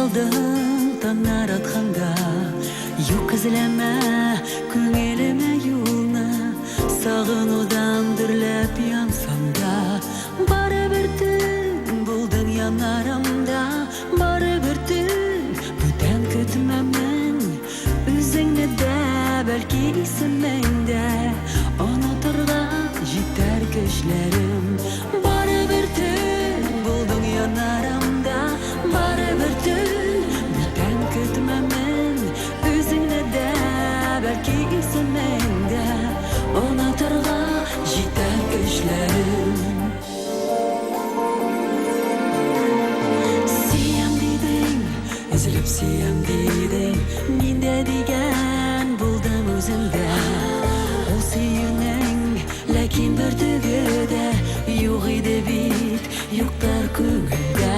aldың таң аратканда, юк излеме күңелиме юлны, сагынудан дүрлеп янсам да, барыбер түн булдың янарымда, барыбер түн бүтән көтмәмен, үзеңне дә бәлки исемеңдә, онытырга җитәр көчләрем. Барыбер түн булдың янарымда, барыбер түн бүтән көтмәмен, үзеңне дә бәлки исемеңдә, онытырга җитәр көчләрем. Сөям дидең, өзелеп сөям дидең, миндә дигән булдым үземдә. Ул сөюнең, ләкин бер түгедә, юк иде бит, юктар күңелдә.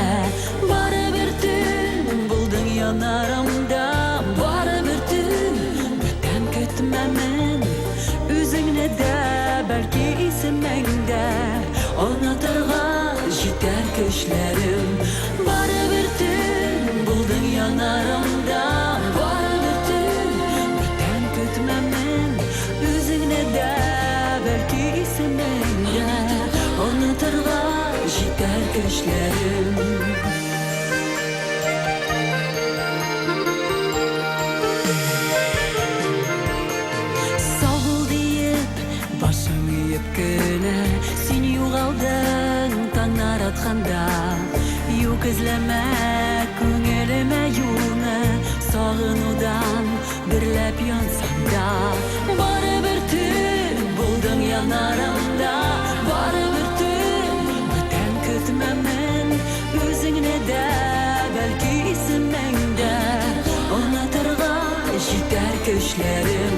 Барыбер түн булдың янарымда, барыбер түн бүтән көтмәмен, үзеңне дә бәлки исемеңдә, онытырга җитәр көчләрем. Барыбер түн булдың янарымда, барыбер түн бүтән көтмәмен, үзеңне дә бәлки исемеңдә, онытырга җитәр көчләрем. Сау бул диеп, башым иеп кенә, син югалдың таң аратканда, юк эзләмә күңелемә юлны, сагынудан дөрләп янсам да, барыбер түн булдың янарымда, барыбер түн бүтән көтмәмен, үзеңне дә бәлки исемеңдә, онытырга җитәр көчләрем.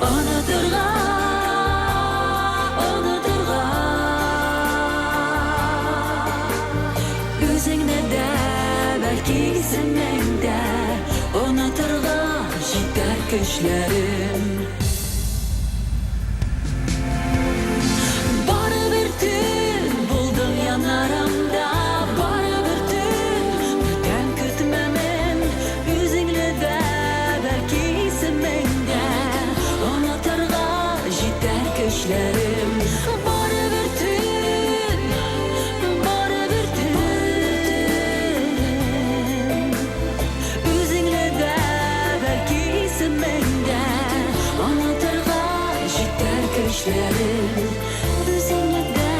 Онытырга, онытырга, үзеңне дә бәлки исемеңдә, онытырга җитәр көчләрем. Барыбер түн булдың янарымда, барыбер түн бүтән көтмәмен, үзеңне дә бәлки исемеңдә, онытырга җитәр көчләрем. Барыбер түн, барыбер түн, үзеңне дә бәлки исемеңдә, онытырга җитәр көчләрем. Үзеңне дә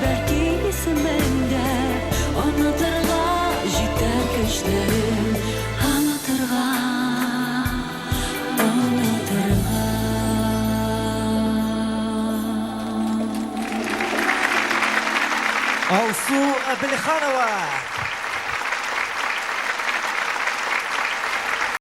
бәлки исемеңдә, онытырга җитәр көчләрем. Онытырга, онытырга. Алсу Әбелханова.